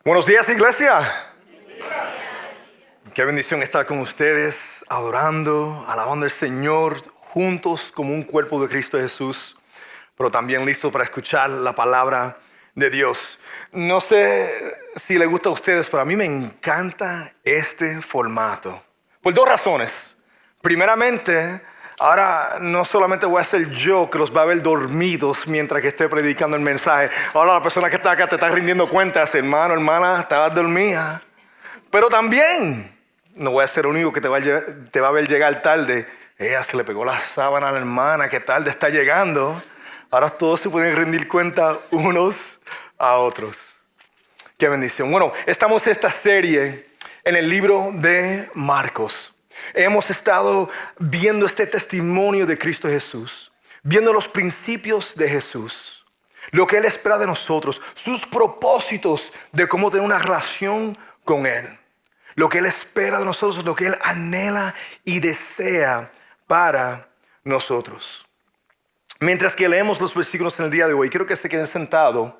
Buenos días, iglesia. Qué bendición estar con ustedes, adorando, alabando al Señor, juntos como un cuerpo de Cristo Jesús, pero también listo para escuchar la palabra de Dios. No sé si le gusta a ustedes, pero a mí me encanta este formato, por dos razones. Primeramente, ahora no solamente voy a ser yo que los va a ver dormidos mientras que esté predicando el mensaje. Ahora la persona que está acá te está rindiendo cuentas, hermano, hermana, estabas dormida. Pero también no voy a ser el único que te va a ver llegar tarde. Ella se le pegó la sábana a la hermana, que tarde está llegando. Ahora todos se pueden rendir cuenta unos a otros. Qué bendición. Bueno, estamos en esta serie en el libro de Marcos. Hemos estado viendo este testimonio de Cristo Jesús, viendo los principios de Jesús, lo que Él espera de nosotros, sus propósitos de cómo tener una relación con Él, lo que Él espera de nosotros, lo que Él anhela y desea para nosotros. Mientras que leemos los versículos en el día de hoy, quiero que se queden sentados,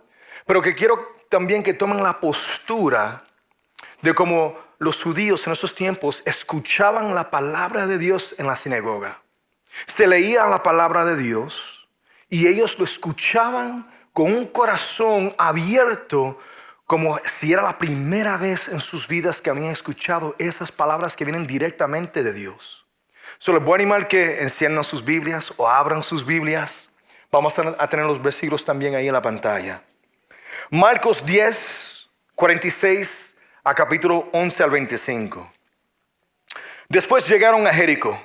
pero que quiero también que tomen la postura de cómo los judíos en esos tiempos escuchaban la palabra de Dios en la sinagoga. Se leía la palabra de Dios y ellos lo escuchaban con un corazón abierto, como si era la primera vez en sus vidas que habían escuchado esas palabras que vienen directamente de Dios. Les voy a animar que enciendan sus Biblias o abran sus Biblias. Vamos a tener los versículos también ahí en la pantalla. Marcos 10, 46 a capítulo 11 al 25. Después llegaron a Jericó.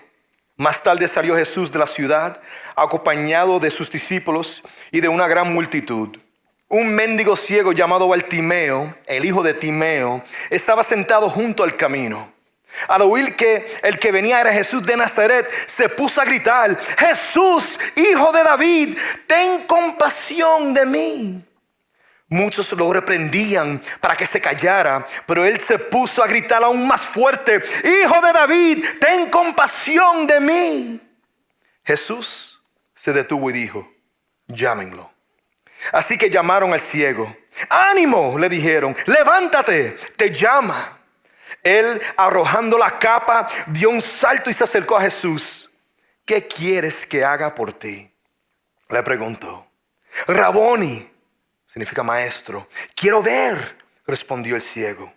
Más tarde salió Jesús de la ciudad, acompañado de sus discípulos y de una gran multitud. Un mendigo ciego llamado Bartimeo, el hijo de Timeo, estaba sentado junto al camino. Al oír que el que venía era Jesús de Nazaret, se puso a gritar: Jesús, hijo de David, ten compasión de mí. Muchos lo reprendían para que se callara, pero él se puso a gritar aún más fuerte: Hijo de David, ten compasión de mí. Jesús se detuvo y dijo: llámenlo. Así que llamaron al ciego. ánimo, le dijeron, levántate, te llama. Él, arrojando la capa, dio un salto y se acercó a Jesús. ¿Qué quieres que haga por ti?, le preguntó. Raboni, significa maestro. Quiero ver, respondió el ciego.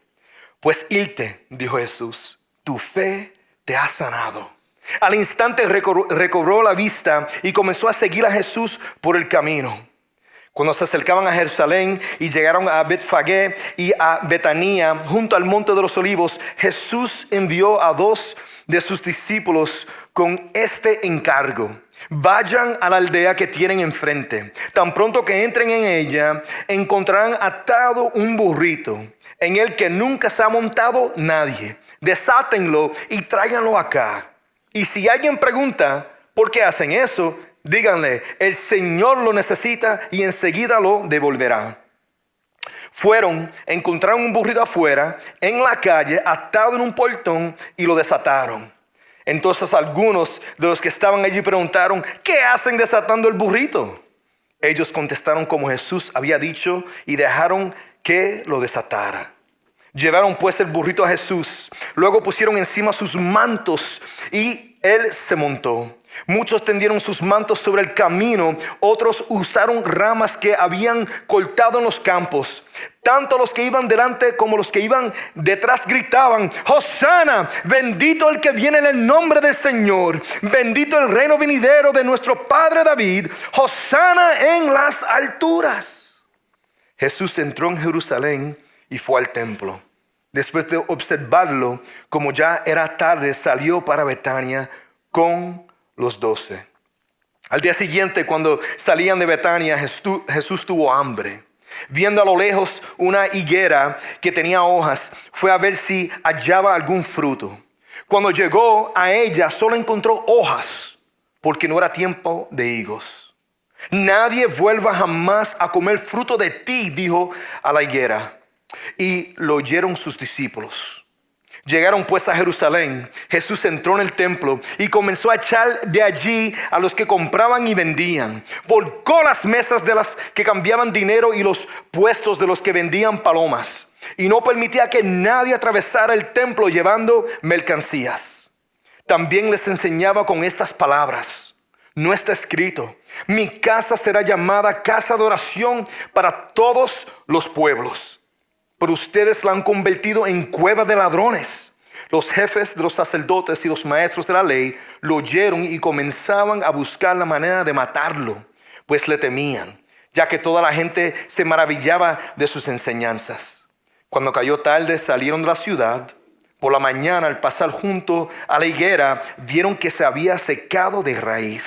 Pues irte, dijo Jesús, tu fe te ha sanado. Al instante recobró la vista y comenzó a seguir a Jesús por el camino. Cuando se acercaban a Jerusalén y llegaron a Betfagé y a Betania, junto al monte de los olivos, Jesús envió a 2 de sus discípulos con este encargo: vayan a la aldea que tienen enfrente. Tan pronto que entren en ella, encontrarán atado un burrito en el que nunca se ha montado nadie. Desátenlo y tráiganlo acá. Y si alguien pregunta por qué hacen eso, díganle: el Señor lo necesita y enseguida lo devolverá. Fueron, encontraron un burrito afuera, en la calle, atado en un portón, y lo desataron. Entonces algunos de los que estaban allí preguntaron: ¿qué hacen desatando el burrito? Ellos contestaron como Jesús había dicho y dejaron que lo desatara. Llevaron pues el burrito a Jesús. Luego pusieron encima sus mantos y él se montó. Muchos tendieron sus mantos sobre el camino, otros usaron ramas que habían cortado en los campos. Tanto los que iban delante como los que iban detrás gritaban: Hosana, bendito el que viene en el nombre del Señor, bendito el reino venidero de nuestro padre David, Hosana en las alturas. Jesús entró en Jerusalén y fue al templo. Después de observarlo, como ya era tarde, salió para Betania con los 12. Al día siguiente, cuando salían de Betania, Jesús tuvo hambre. Viendo a lo lejos una higuera que tenía hojas, fue a ver si hallaba algún fruto. Cuando llegó a ella, solo encontró hojas, porque no era tiempo de higos. Nadie vuelva jamás a comer fruto de ti, dijo a la higuera. Y lo oyeron sus discípulos. Llegaron pues a Jerusalén. Jesús entró en el templo y comenzó a echar de allí a los que compraban y vendían. Volcó las mesas de las que cambiaban dinero y los puestos de los que vendían palomas. y no permitía que nadie atravesara el templo llevando mercancías. También les enseñaba con estas palabras: no está escrito, mi casa será llamada casa de oración para todos los pueblos, pero ustedes la han convertido en cueva de ladrones. Los jefes de los sacerdotes y los maestros de la ley lo oyeron y comenzaban a buscar la manera de matarlo, pues le temían, ya que toda la gente se maravillaba de sus enseñanzas. Cuando cayó tarde, salieron de la ciudad. Por la mañana, al pasar junto a la higuera, vieron que se había secado de raíz.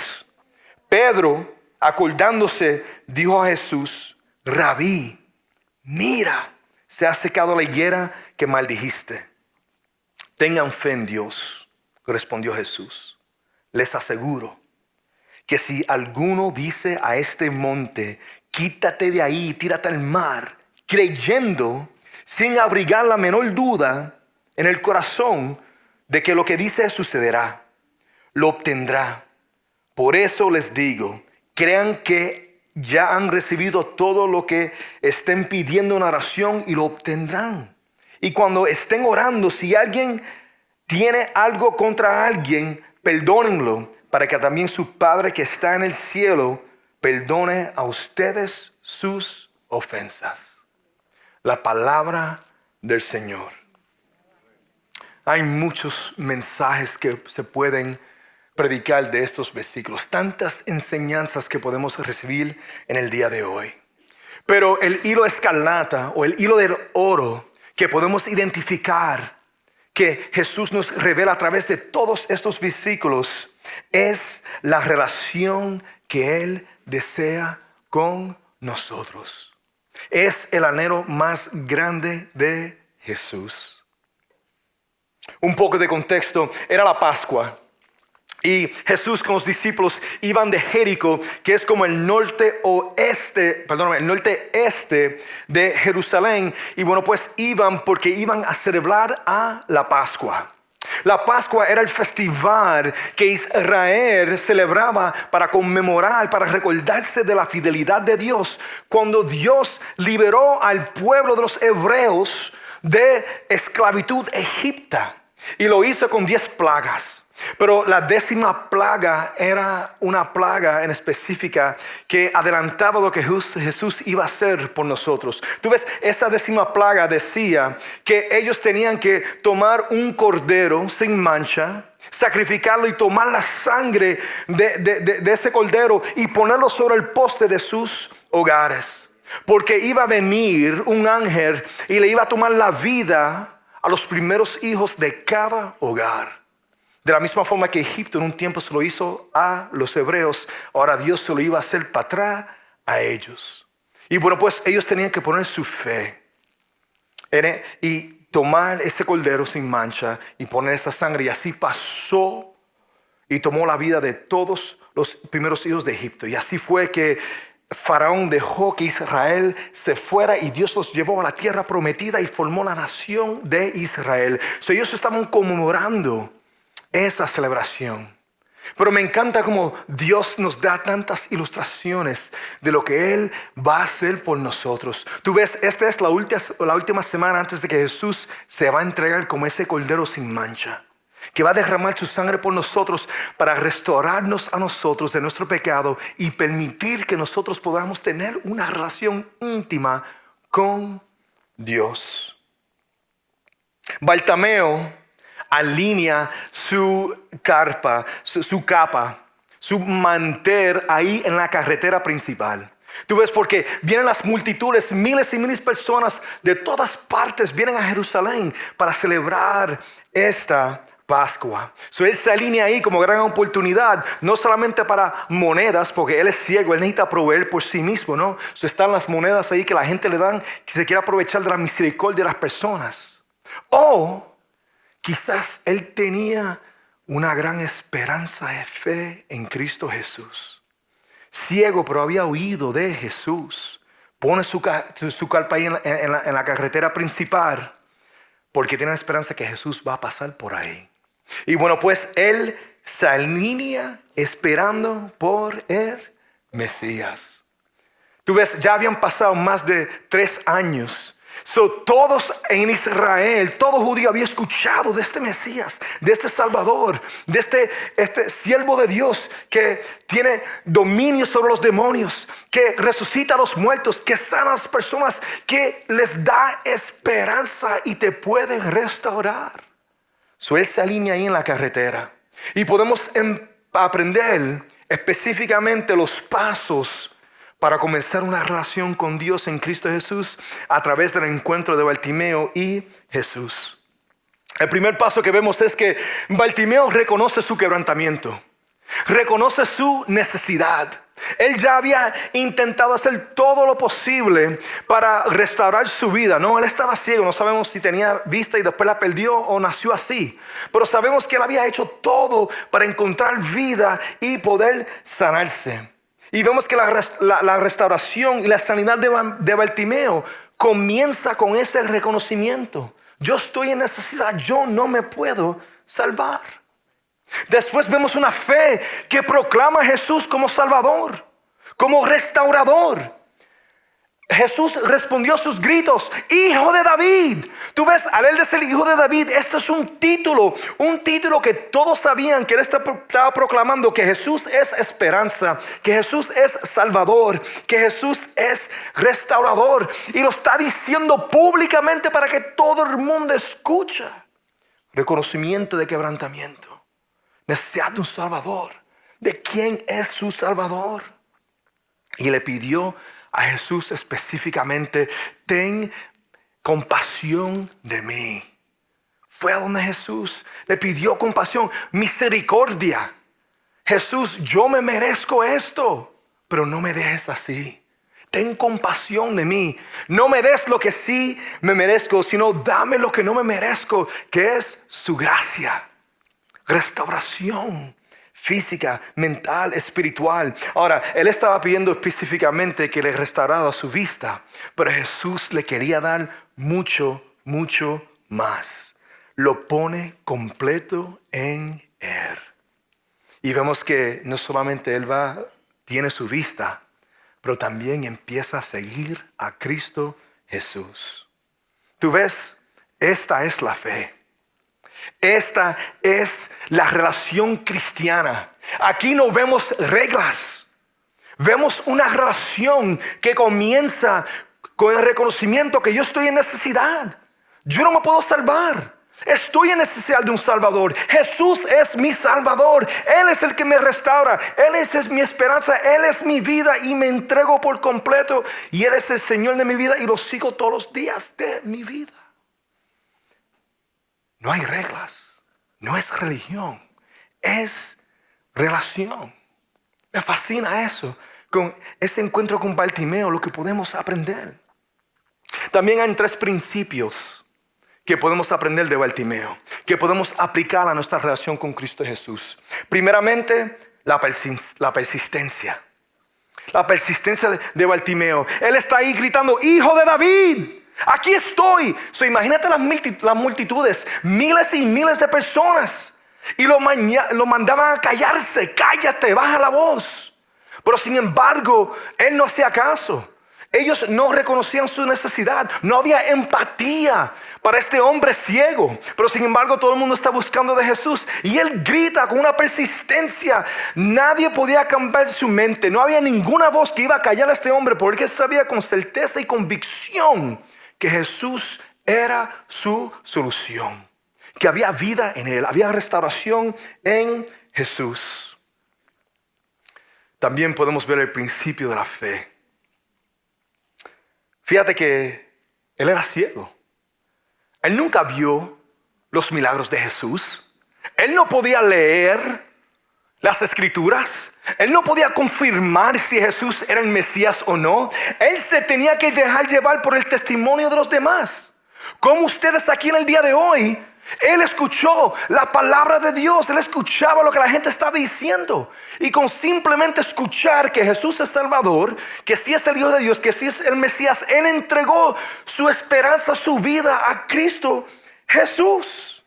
Pedro, acordándose, dijo a Jesús: Rabí, mira, se ha secado la higuera que maldijiste. Tengan fe en Dios, respondió Jesús. Les aseguro que si alguno dice a este monte: quítate de ahí y tírate al mar, creyendo, sin abrigar la menor duda en el corazón de que lo que dice sucederá, lo obtendrá. Por eso les digo, crean que ya han recibido todo lo que estén pidiendo en oración y lo obtendrán. Y cuando estén orando, si alguien tiene algo contra alguien, perdónenlo, para que también su Padre que está en el cielo perdone a ustedes sus ofensas. La palabra del Señor. Hay muchos mensajes que se pueden predicar de estos versículos, tantas enseñanzas que podemos recibir en el día de hoy. Pero el hilo escarlata o el hilo del oro que podemos identificar que Jesús nos revela a través de todos estos versículos es la relación que Él desea con nosotros. Es el anhelo más grande de Jesús. Un poco de contexto: era la Pascua. Y Jesús con los discípulos iban de Jericó, que es como el norte-este de Jerusalén. Y bueno, pues iban porque iban a celebrar a la Pascua. La Pascua era el festival que Israel celebraba para conmemorar, para recordarse de la fidelidad de Dios, cuando Dios liberó al pueblo de los hebreos de esclavitud egipcia. Y lo hizo con 10 plagas. Pero la 10ª plaga era una plaga en específica que adelantaba lo que Jesús iba a hacer por nosotros. Tú ves, esa 10ª plaga decía que ellos tenían que tomar un cordero sin mancha, sacrificarlo y tomar la sangre de ese cordero y ponerlo sobre el poste de sus hogares. Porque iba a venir un ángel y le iba a tomar la vida a los primeros hijos de cada hogar. De la misma forma que Egipto en un tiempo se lo hizo a los hebreos, ahora Dios se lo iba a hacer para atrás a ellos. Y bueno, pues ellos tenían que poner su fe y tomar ese cordero sin mancha y poner esa sangre. Y así pasó y tomó la vida de todos los primeros hijos de Egipto. Y así fue que Faraón dejó que Israel se fuera y Dios los llevó a la tierra prometida y formó la nación de Israel. Ellos estaban conmemorando esa celebración. Pero me encanta cómo Dios nos da tantas ilustraciones de lo que Él va a hacer por nosotros. Tú ves, esta es la última semana antes de que Jesús se va a entregar como ese cordero sin mancha, que va a derramar su sangre por nosotros para restaurarnos a nosotros de nuestro pecado y permitir que nosotros podamos tener una relación íntima con Dios. Bartimeo alinea su capa, su mantel ahí en la carretera principal. Tú ves, porque vienen las multitudes, miles y miles de personas de todas partes vienen a Jerusalén para celebrar esta Pascua. Él se alinea ahí como gran oportunidad, no solamente para monedas, porque él es ciego, él necesita proveer por sí mismo, ¿no? Están las monedas ahí que la gente le dan, que se quiere aprovechar de la misericordia de las personas. O quizás él tenía una gran esperanza de fe en Cristo Jesús. Ciego, pero había oído de Jesús. Pone su carpa ahí en la carretera principal, porque tiene la esperanza que Jesús va a pasar por ahí. Y bueno, pues él se alinea esperando por el Mesías. Tú ves, ya habían pasado más de 3 años Todos en Israel, todo judío había escuchado de este Mesías, de este Salvador, de este siervo de Dios que tiene dominio sobre los demonios, que resucita a los muertos, que sana a las personas, que les da esperanza y te puede restaurar. Él se alinea ahí en la carretera y podemos aprender específicamente los pasos para comenzar una relación con Dios en Cristo Jesús a través del encuentro de Bartimeo y Jesús. El primer paso que vemos es que Bartimeo reconoce su quebrantamiento, reconoce su necesidad. Él ya había intentado hacer todo lo posible para restaurar su vida. No, él estaba ciego, no sabemos si tenía vista y después la perdió o nació así. Pero sabemos que él había hecho todo para encontrar vida y poder sanarse. Y vemos que la restauración y la sanidad de Bartimeo comienza con ese reconocimiento. Yo estoy en necesidad, yo no me puedo salvar. Después vemos una fe que proclama a Jesús como Salvador, como restaurador. Jesús respondió a sus gritos, Hijo de David. Tú ves, al él decir Hijo de David, este es un título que todos sabían que él estaba proclamando que Jesús es esperanza, que Jesús es Salvador, que Jesús es restaurador. Y lo está diciendo públicamente para que todo el mundo escuche. Reconocimiento de quebrantamiento. Necesidad de un Salvador. ¿De quién es su Salvador? Y le pidió a Jesús específicamente, ten compasión de mí. Fue a donde Jesús le pidió compasión, misericordia. Jesús, yo me merezco esto, pero no me dejes así. Ten compasión de mí. No me des lo que sí me merezco, sino dame lo que no me merezco, que es su gracia. Restauración física, mental, espiritual. Ahora, él estaba pidiendo específicamente que le restaurara su vista, pero Jesús le quería dar mucho, mucho más. Lo pone completo en él. Y vemos que no solamente él tiene su vista, pero también empieza a seguir a Cristo Jesús. Tú ves, esta es la fe. Esta es la relación cristiana. Aquí no vemos reglas. Vemos una relación que comienza con el reconocimiento que yo estoy en necesidad. Yo no me puedo salvar. Estoy en necesidad de un Salvador. Jesús es mi Salvador. Él es el que me restaura. Él es mi esperanza. Él es mi vida y me entrego por completo. Y Él es el Señor de mi vida y lo sigo todos los días de mi vida. No hay reglas, no es religión, es relación. Me fascina eso, con ese encuentro con Bartimeo, lo que podemos aprender. También hay 3 principios que podemos aprender de Bartimeo, que podemos aplicar a nuestra relación con Cristo Jesús. Primeramente, la persistencia. La persistencia de Bartimeo. Él está ahí gritando, Hijo de David. Aquí estoy. Imagínate las multitudes, miles y miles de personas. Y lo mandaban a callarse. Cállate, baja la voz. Pero sin embargo, él no hacía caso. Ellos no reconocían su necesidad. No había empatía para este hombre ciego. Pero sin embargo, todo el mundo está buscando de Jesús. Y él grita con una persistencia. Nadie podía cambiar su mente. No había ninguna voz que iba a callar a este hombre, porque él sabía con certeza y convicción que Jesús era su solución, que había vida en él, había restauración en Jesús. También podemos ver el principio de la fe. Fíjate que él era ciego. Él nunca vio los milagros de Jesús. Él no podía leer las escrituras. Él no podía confirmar si Jesús era el Mesías o no. Él se tenía que dejar llevar por el testimonio de los demás. Como ustedes aquí en el día de hoy, él escuchó la palabra de Dios. Él escuchaba lo que la gente estaba diciendo. Y con simplemente escuchar que Jesús es Salvador, que sí es el Hijo de Dios, que sí es el Mesías, él entregó su esperanza, su vida a Cristo Jesús.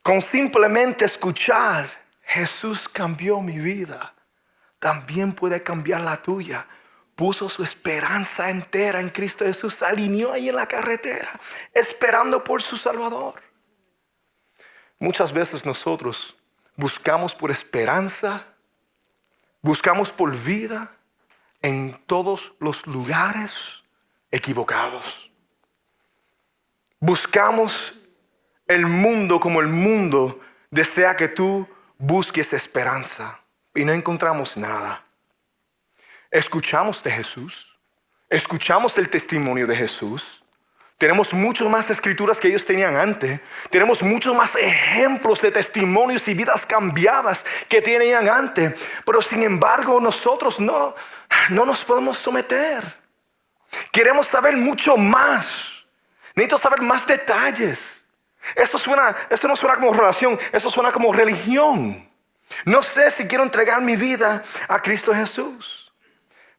Con simplemente escuchar, Jesús cambió mi vida. También puede cambiar la tuya. puso su esperanza entera en Cristo Jesús, se alineó ahí en la carretera, esperando por su Salvador. Muchas veces nosotros buscamos por esperanza, buscamos por vida en todos los lugares equivocados. Buscamos el mundo como el mundo desea que tú busques esperanza y no encontramos nada. Escuchamos de Jesús, escuchamos el testimonio de Jesús. Tenemos muchas más escrituras que ellos tenían antes. Tenemos muchos más ejemplos de testimonios y vidas cambiadas que tenían antes. Pero sin embargo nosotros no nos podemos someter. Queremos saber mucho más. Necesito saber más detalles. Esto no suena como relación, esto suena como religión. No sé si quiero entregar mi vida a Cristo Jesús.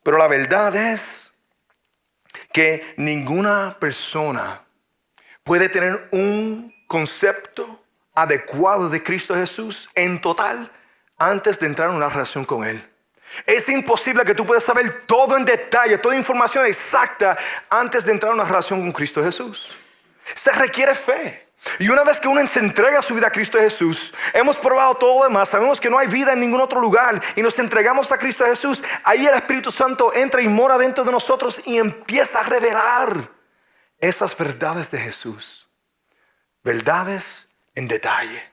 Pero la verdad es que ninguna persona puede tener un concepto adecuado de Cristo Jesús en total antes de entrar en una relación con Él. Es imposible que tú puedas saber todo en detalle, toda información exacta antes de entrar en una relación con Cristo Jesús. Se requiere fe. Y una vez que uno se entrega su vida a Cristo Jesús, hemos probado todo lo demás, sabemos que no hay vida en ningún otro lugar y nos entregamos a Cristo Jesús, ahí el Espíritu Santo entra y mora dentro de nosotros y empieza a revelar esas verdades de Jesús. Verdades en detalle.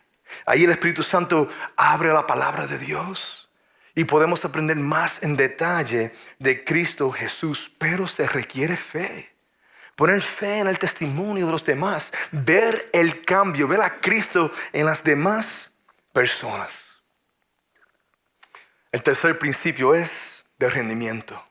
Ahí el Espíritu Santo abre la palabra de Dios y podemos aprender más en detalle de Cristo Jesús, pero se requiere fe. Poner fe en el testimonio de los demás, ver el cambio, ver a Cristo en las demás personas. El tercer principio es de rendimiento.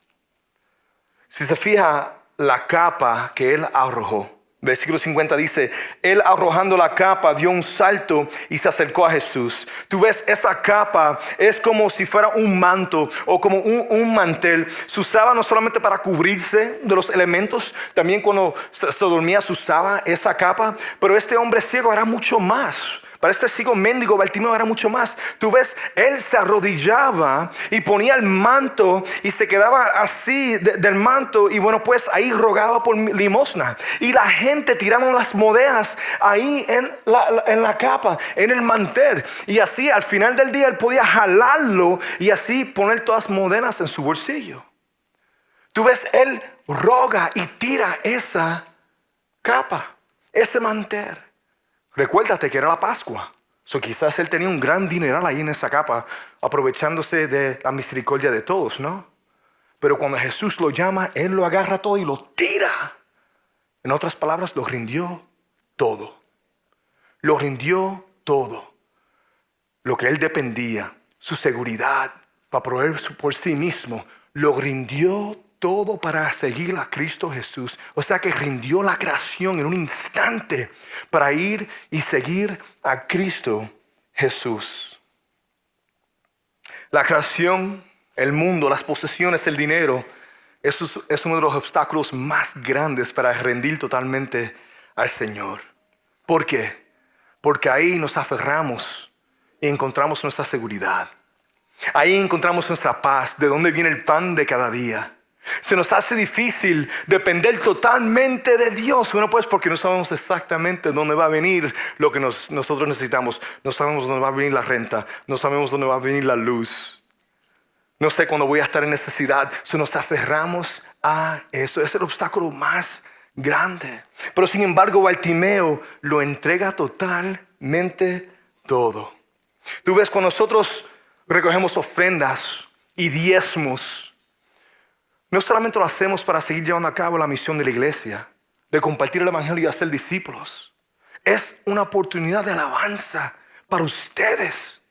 Si se fija la capa que él arrojó, versículo 50 dice, él arrojando la capa dio un salto y se acercó a Jesús. Tú ves, esa capa es como si fuera un manto o como un mantel. Se usaba no solamente para cubrirse de los elementos, también cuando se dormía se usaba esa capa. Pero este hombre ciego era mucho más. Para este ciego mendigo Bartimeo era mucho más. Tú ves, él se arrodillaba y ponía el manto y se quedaba así del manto. Y bueno, pues ahí rogaba por limosna. Y la gente tiraba las monedas ahí en la capa, en el mantel. Y así al final del día él podía jalarlo y así poner todas las monedas en su bolsillo. Tú ves, él roga y tira esa capa, ese mantel. Recuérdate que era la Pascua. Quizás él tenía un gran dineral ahí en esa capa, aprovechándose de la misericordia de todos, ¿no? Pero cuando Jesús lo llama, él lo agarra todo y lo tira. En otras palabras, lo rindió todo. Lo rindió todo. Lo que él dependía, su seguridad, para proveer por sí mismo, lo rindió todo para seguir a Cristo Jesús. O sea que rindió la creación en un instante para ir y seguir a Cristo Jesús. La creación, el mundo, las posesiones, el dinero, eso es uno de los obstáculos más grandes para rendir totalmente al Señor. ¿Por qué? Porque ahí nos aferramos y encontramos nuestra seguridad. Ahí encontramos nuestra paz, de dónde viene el pan de cada día. Se nos hace difícil depender totalmente de Dios. Bueno, pues porque no sabemos exactamente dónde va a venir lo que nosotros necesitamos. No sabemos dónde va a venir la renta. No sabemos dónde va a venir la luz. No sé cuándo voy a estar en necesidad. Si nos aferramos a eso, es el obstáculo más grande. Pero sin embargo, Bartimeo lo entrega totalmente todo. Tú ves, cuando nosotros recogemos ofrendas y diezmos, no solamente lo hacemos para seguir llevando a cabo la misión de la iglesia, de compartir el evangelio y hacer discípulos. Es una oportunidad de alabanza para ustedes,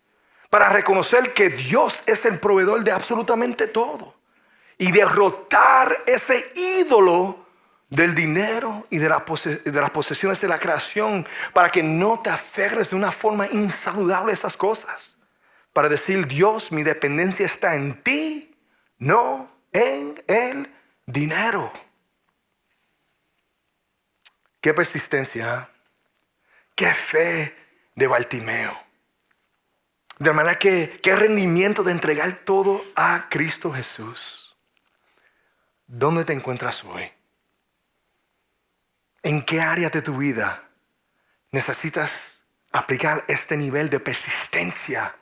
para reconocer que Dios es el proveedor de absolutamente todo y derrotar ese ídolo del dinero y de las posesiones de la creación, para que no te aferres de una forma insaludable a esas cosas. Para decir, Dios, mi dependencia está en ti, no en el dinero. Qué persistencia, qué fe de Bartimeo. De manera que qué rendimiento de entregar todo a Cristo Jesús. ¿dónde te encuentras hoy? ¿En qué área de tu vida necesitas aplicar este nivel de persistencia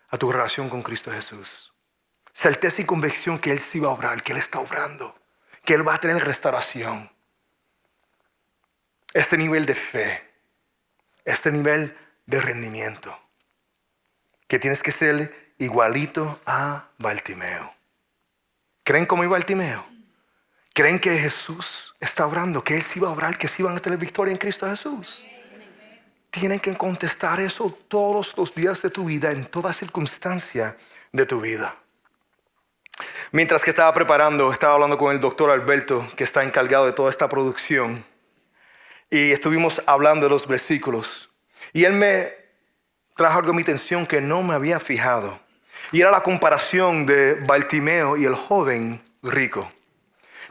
a tu relación con Cristo Jesús? Certeza y convicción que Él sí va a obrar, que Él está obrando, que Él va a tener restauración. Este nivel de fe, este nivel de rendimiento, que tienes que ser igualito a Bartimeo. ¿Creen como Bartimeo? ¿Creen que Jesús está obrando, que Él sí va a obrar, que sí van a tener victoria en Cristo Jesús? Tienen que contestar eso todos los días de tu vida, en toda circunstancia de tu vida. Mientras que estaba preparando, estaba hablando con el doctor Alberto, que está encargado de toda esta producción. Y estuvimos hablando de los versículos. Y él me trajo algo a mi atención que no me había fijado. Y era la comparación de Bartimeo y el joven rico.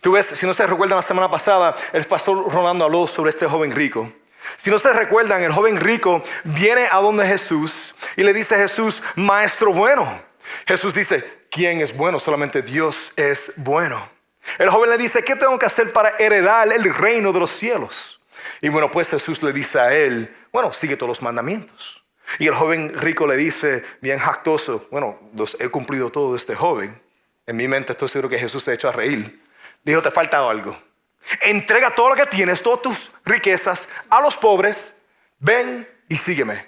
Tú ves, si no se recuerdan, la semana pasada el pastor Rolando habló sobre este joven rico. Si no se recuerdan, el joven rico viene a donde Jesús y le dice a Jesús, maestro bueno. Jesús dice, ¿quién es bueno? Solamente Dios es bueno. El joven le dice, ¿qué tengo que hacer para heredar el reino de los cielos? Y bueno, pues Jesús le dice a él, bueno, sigue todos los mandamientos. Y el joven rico le dice, bien jactoso, bueno, los he cumplido todo de este joven. En mi mente estoy seguro que Jesús se echó a reír. Dijo, te falta algo. Entrega todo lo que tienes, todas tus riquezas a los pobres. Ven y sígueme.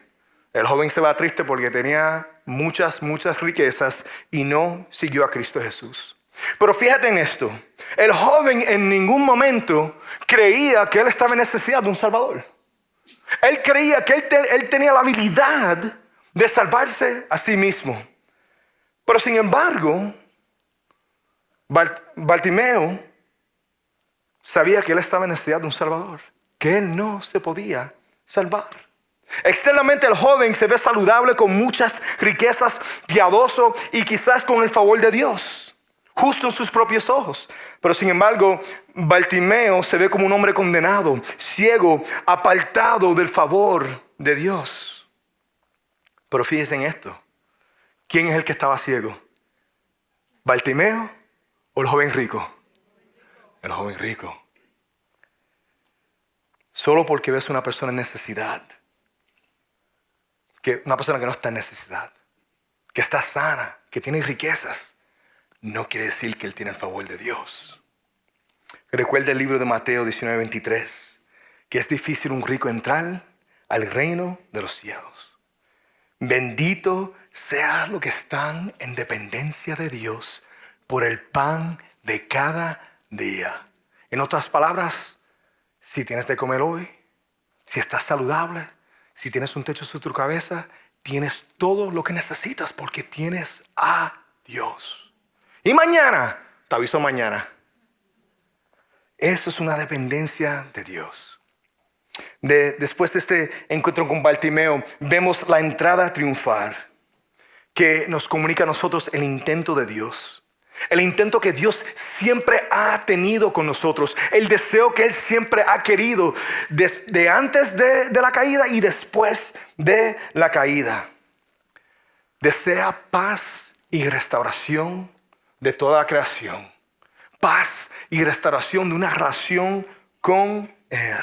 El joven se va triste porque tenía muchas riquezas y no siguió a Cristo Jesús. Pero fíjate en esto. El joven en ningún momento creía que él estaba en necesidad de un salvador. Él creía que él tenía la habilidad de salvarse a sí mismo. Pero sin embargo, Bartimeo sabía que él estaba en necesidad de un salvador, que él no se podía salvar. Externamente el joven se ve saludable, con muchas riquezas, piadoso y quizás con el favor de Dios, justo en sus propios ojos. Pero sin embargo, Bartimeo se ve como un hombre condenado, ciego, apartado del favor de Dios. Pero fíjense en esto. ¿Quién es el que estaba ciego? ¿Bartimeo o el joven rico? El joven rico. Solo porque ves una persona en necesidad, que una persona que no está en necesidad, que está sana, que tiene riquezas, no quiere decir que él tiene el favor de Dios. Recuerda el libro de Mateo 19:23, que es difícil un rico entrar al reino de los cielos. Bendito sea los que están en dependencia de Dios por el pan de cada día. En otras palabras, si tienes de comer hoy, si estás saludable, si tienes un techo sobre tu cabeza, tienes todo lo que necesitas porque tienes a Dios. Y mañana, te aviso mañana. Eso es una dependencia de Dios. Después de este encuentro con Bartimeo, vemos la entrada triunfal que nos comunica a nosotros el intento de Dios. El intento que Dios siempre ha tenido con nosotros. El deseo que Él siempre ha querido desde antes de la caída y después de la caída. Desea paz y restauración de toda la creación. Paz y restauración de una relación con Él.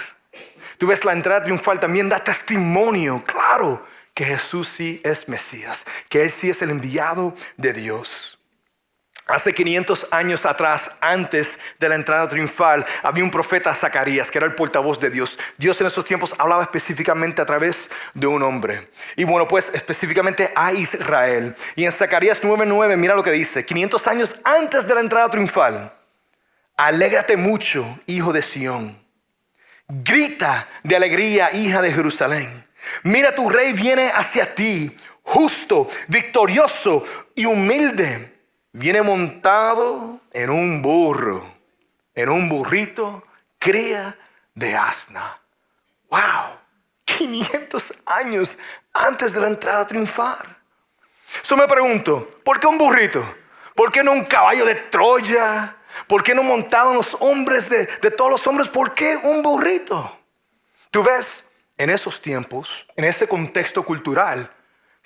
Tú ves, la entrada triunfal también da testimonio, claro, que Jesús sí es Mesías, que Él sí es el enviado de Dios. Hace 500 años atrás, antes de la entrada triunfal, había un profeta, Zacarías, que era el portavoz de Dios. Dios en esos tiempos hablaba específicamente a través de un hombre. Y bueno, pues específicamente a Israel. Y en Zacarías 9:9, mira lo que dice. 500 años antes de la entrada triunfal. Alégrate mucho, hijo de Sión. Grita de alegría, hija de Jerusalén. Mira, tu rey viene hacia ti, justo, victorioso y humilde. Viene montado en un burro, en un burrito, cría de asna. ¡Wow! 500 años antes de la entrada triunfal. Yo me pregunto, ¿por qué un burrito? ¿Por qué no un caballo de Troya? ¿Por qué no montaban los hombres de todos los hombres? ¿Por qué un burrito? Tú ves, en esos tiempos, en ese contexto cultural,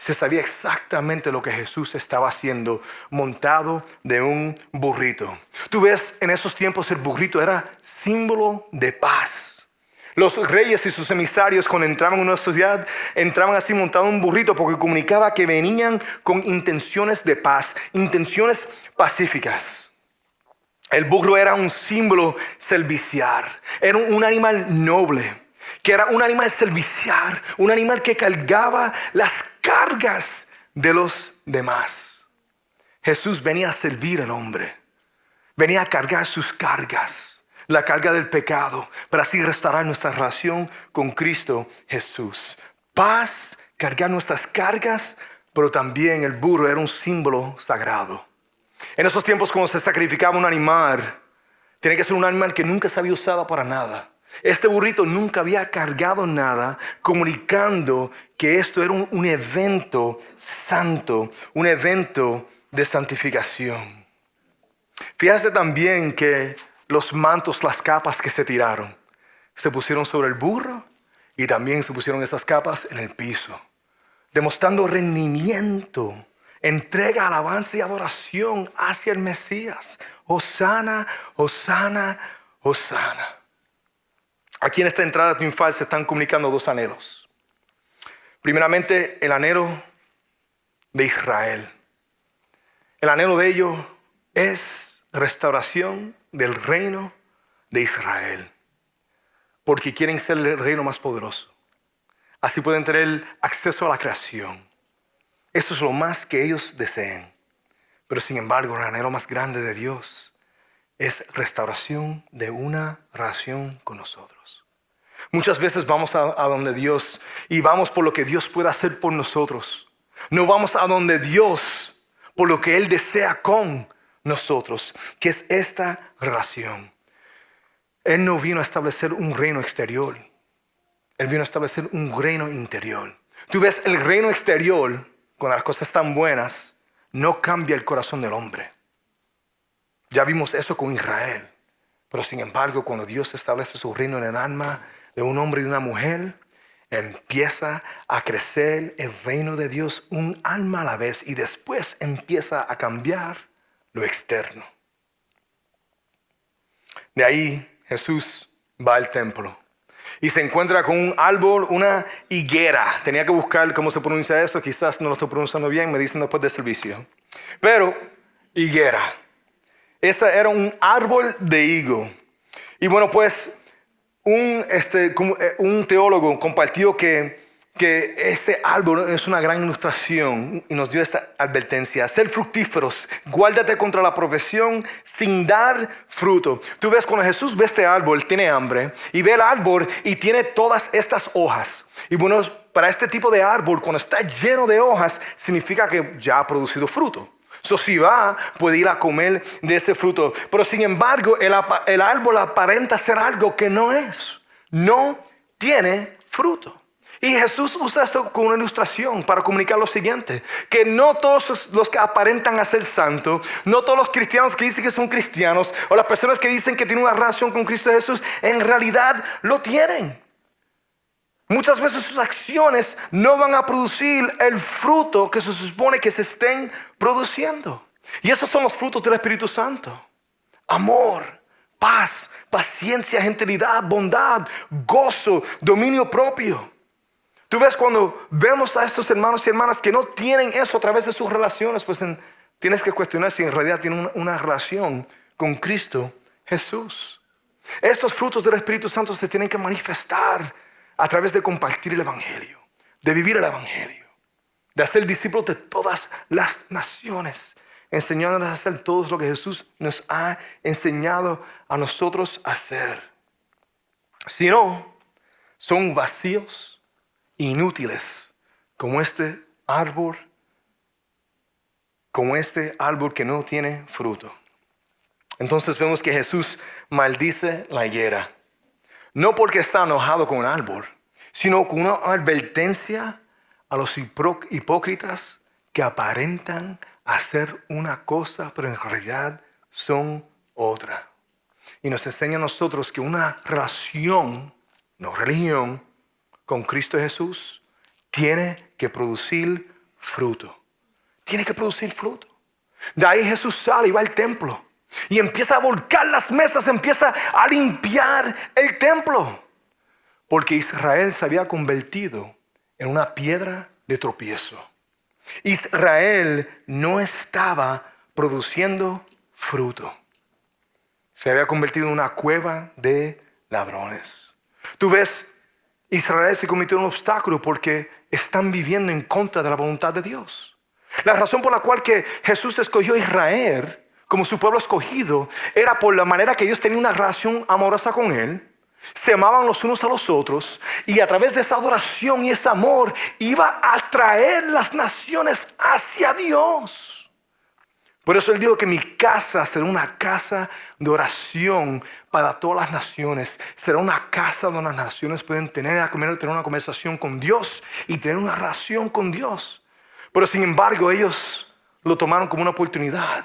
se sabía exactamente lo que Jesús estaba haciendo montado de un burrito. Tú ves, en esos tiempos el burrito era símbolo de paz. Los reyes y sus emisarios cuando entraban en una ciudad entraban así montado en un burrito porque comunicaba que venían con intenciones de paz, intenciones pacíficas. El burro era un símbolo servicial, era un animal noble, que era un animal servicial, un animal que cargaba las cargas de los demás. Jesús venía a servir al hombre, venía a cargar sus cargas. La carga del pecado, para así restaurar nuestra relación con Cristo Jesús. Paz, cargar nuestras cargas, pero también el burro era un símbolo sagrado. En esos tiempos cuando se sacrificaba un animal, tenía que ser un animal que nunca se había usado para nada. Este burrito nunca había cargado nada, comunicando que esto era un evento santo, un evento de santificación. Fíjate también que los mantos, las capas que se tiraron, se pusieron sobre el burro y también se pusieron esas capas en el piso, demostrando rendimiento, entrega, alabanza y adoración hacia el Mesías. Hosana, Hosana, Hosana. Aquí en esta entrada triunfal se están comunicando dos anhelos. Primeramente, el anhelo de Israel. El anhelo de ellos es restauración del reino de Israel, porque quieren ser el reino más poderoso. Así pueden tener acceso a la creación. Eso es lo más que ellos desean. Pero sin embargo, el anhelo más grande de Dios es restauración de una relación con nosotros. Muchas veces vamos a donde Dios y vamos por lo que Dios puede hacer por nosotros. No vamos a donde Dios por lo que Él desea con nosotros, que es esta relación. Él no vino a establecer un reino exterior. Él vino a establecer un reino interior. Tú ves, el reino exterior, cuando las cosas están buenas, no cambia el corazón del hombre. Ya vimos eso con Israel. Pero sin embargo, cuando Dios establece su reino en el alma de un hombre y una mujer, empieza a crecer el reino de Dios un alma a la vez y después empieza a cambiar lo externo. De ahí Jesús va al templo y se encuentra con un árbol, una higuera. Tenía que buscar cómo se pronuncia eso, quizás no lo estoy pronunciando bien, me dicen después del servicio. Pero higuera, ese era un árbol de higo. Y bueno, pues un teólogo compartió que ese árbol es una gran ilustración y nos dio esta advertencia: ser fructíferos, guárdate contra la profesión sin dar fruto. Tú ves, cuando Jesús ve este árbol, tiene hambre y ve el árbol y tiene todas estas hojas. Y bueno, para este tipo de árbol, cuando está lleno de hojas, significa que ya ha producido fruto. Si va, puede ir a comer de ese fruto. Pero sin embargo, el árbol aparenta ser algo que no es. No tiene fruto. Y Jesús usa esto como una ilustración para comunicar lo siguiente: que no todos los que aparentan a ser santos, no todos los cristianos que dicen que son cristianos, o las personas que dicen que tienen una relación con Cristo Jesús, en realidad lo tienen. Muchas veces sus acciones no van a producir el fruto que se supone que se estén produciendo. Y esos son los frutos del Espíritu Santo: amor, paz, paciencia, gentilidad, bondad, gozo, dominio propio. Tú ves, cuando vemos a estos hermanos y hermanas que no tienen eso a través de sus relaciones, pues tienes que cuestionar si en realidad tienen una relación con Cristo Jesús. Estos frutos del Espíritu Santo se tienen que manifestar a través de compartir el Evangelio, de vivir el Evangelio, de hacer discípulos de todas las naciones, enseñándonos a hacer todo lo que Jesús nos ha enseñado a nosotros a hacer. Si no, son vacíos, inútiles, como este árbol que no tiene fruto. Entonces vemos que Jesús maldice la higuera, no porque está enojado con el árbol, sino con una advertencia a los hipócritas que aparentan hacer una cosa, pero en realidad son otra. Y nos enseña a nosotros que una relación, no religión, con Cristo Jesús tiene que producir fruto. Tiene que producir fruto. De ahí Jesús sale y va al templo. Y empieza a volcar las mesas, empieza a limpiar el templo. Porque Israel se había convertido en una piedra de tropiezo. Israel no estaba produciendo fruto. Se había convertido en una cueva de ladrones. Tú ves, Israel se convirtió en un obstáculo porque están viviendo en contra de la voluntad de Dios. La razón por la cual que Jesús escogió a Israel como su pueblo escogido era por la manera que ellos tenían una relación amorosa con Él. Se amaban los unos a los otros y a través de esa adoración y ese amor iba a atraer las naciones hacia Dios. Por eso Él dijo que mi casa será una casa de oración para todas las naciones. Será una casa donde las naciones pueden tener una conversación con Dios y tener una relación con Dios. Pero sin embargo ellos lo tomaron como una oportunidad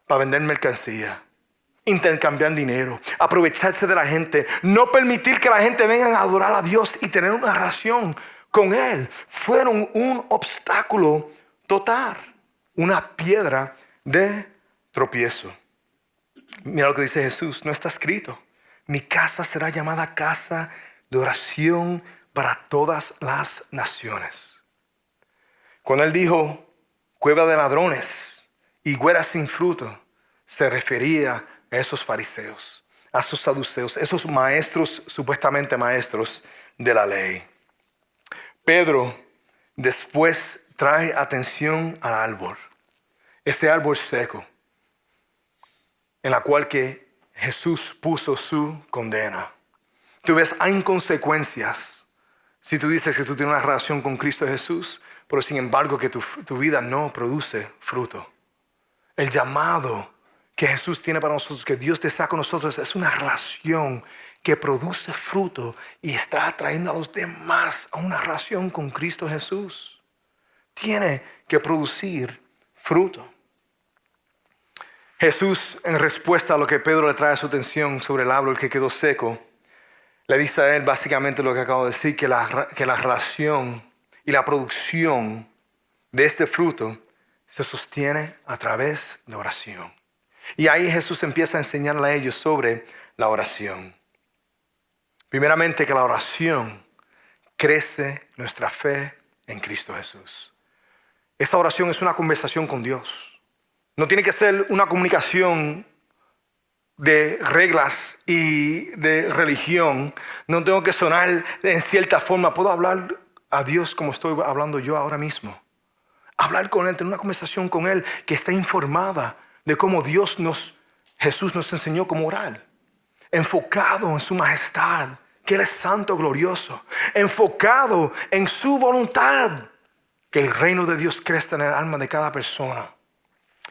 para vender mercancía, intercambiar dinero, aprovecharse de la gente, no permitir que la gente venga a adorar a Dios y tener una relación con Él. Fueron un obstáculo total, una piedra de tropiezo. Mira lo que dice Jesús, no está escrito: mi casa será llamada casa de oración para todas las naciones. Cuando Él dijo cueva de ladrones, higuera sin fruto, se refería a esos fariseos, a esos saduceos, esos maestros, supuestamente maestros de la ley. Pedro después trae atención al árbol, ese árbol seco, en la cual que Jesús puso su condena. Tú ves, hay consecuencias si tú dices que tú tienes una relación con Cristo Jesús, pero sin embargo que tu vida no produce fruto. El llamado que Jesús tiene para nosotros, que Dios desea con nosotros, es una relación que produce fruto y está atrayendo a los demás a una relación con Cristo Jesús. Tiene que producir fruto. Jesús, en respuesta a lo que Pedro le trae a su atención sobre el árbol que quedó seco, le dice a él básicamente lo que acabo de decir, que la relación y la producción de este fruto se sostiene a través de oración. Y ahí Jesús empieza a enseñarle a ellos sobre la oración. Primeramente, que la oración crece nuestra fe en Cristo Jesús. Esta oración es una conversación con Dios. No tiene que ser una comunicación de reglas y de religión. No tengo que sonar en cierta forma. Puedo hablar a Dios como estoy hablando yo ahora mismo. Hablar con Él, tener una conversación con Él que está informada de cómo Jesús nos enseñó cómo orar. Enfocado en su majestad, que Él es santo, glorioso. Enfocado en su voluntad, que el reino de Dios crezca en el alma de cada persona.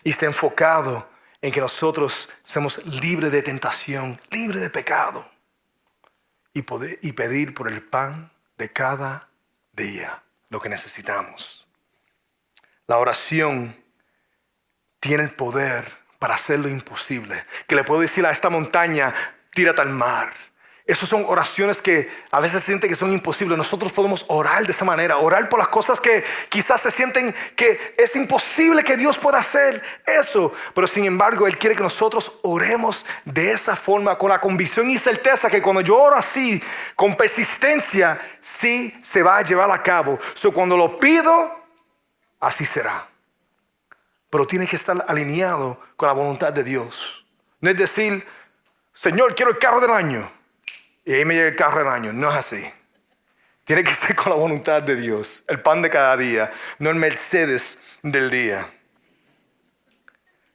Y está enfocado en que nosotros seamos libres de tentación, libres de pecado. Y pedir por el pan de cada día, lo que necesitamos. La oración tiene el poder para hacer lo imposible. Que le puedo decir a esta montaña, tírate al mar. Esas son oraciones que a veces se sienten que son imposibles. Nosotros podemos orar de esa manera. Orar por las cosas que quizás se sienten que es imposible que Dios pueda hacer eso. Pero sin embargo, Él quiere que nosotros oremos de esa forma, con la convicción y certeza que cuando yo oro así, con persistencia, sí se va a llevar a cabo. Cuando lo pido, así será. Pero tiene que estar alineado con la voluntad de Dios. No es decir, Señor, quiero el carro del año. Y ahí me llega el carro del año. No es así. Tiene que ser con la voluntad de Dios. El pan de cada día, no el Mercedes del día.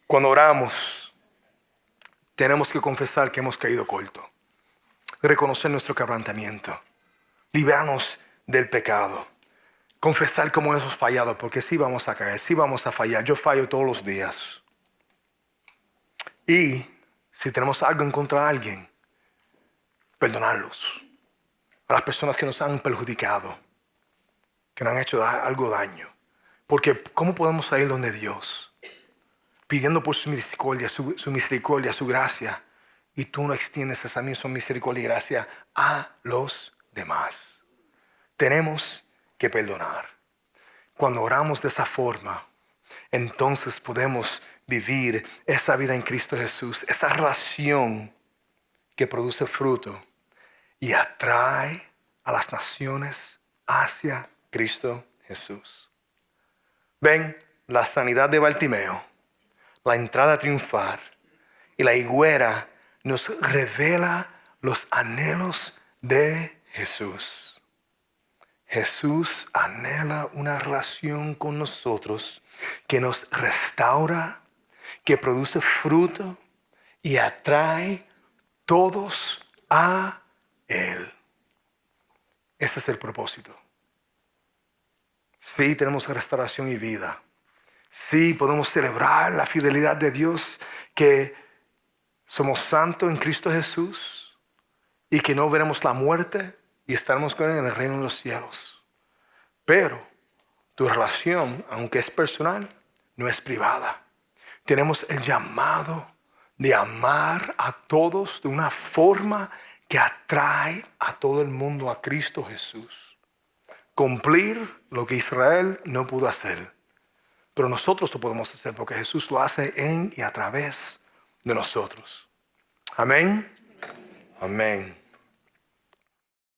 Cuando oramos, tenemos que confesar que hemos caído corto. Reconocer nuestro quebrantamiento. Liberarnos del pecado. Confesar cómo hemos fallado, porque sí vamos a caer, sí vamos a fallar. Yo fallo todos los días. Y si tenemos algo en contra de alguien, perdonarlos. A las personas que nos han perjudicado, que nos han hecho algo daño. Porque ¿cómo podemos salir donde Dios? Pidiendo por su misericordia, su gracia. Y tú no extiendes esa misma misericordia y gracia a los demás. Tenemos que perdonar. Cuando oramos de esa forma, entonces podemos vivir esa vida en Cristo Jesús, esa relación que produce fruto y atrae a las naciones hacia Cristo Jesús. Ven, la sanidad de Bartimeo, la entrada triunfal y la higuera nos revela los anhelos de Jesús. Jesús anhela una relación con nosotros que nos restaura, que produce fruto y atrae todos a Él. Ese es el propósito. Sí, tenemos restauración y vida. Sí, podemos celebrar la fidelidad de Dios, que somos santos en Cristo Jesús y que no veremos la muerte y estaremos con Él en el reino de los cielos. Pero tu relación, aunque es personal, no es privada. Tenemos el llamado de amar a todos de una forma que atrae a todo el mundo a Cristo Jesús. Cumplir lo que Israel no pudo hacer. Pero nosotros lo podemos hacer porque Jesús lo hace en y a través de nosotros. Amén. Amén.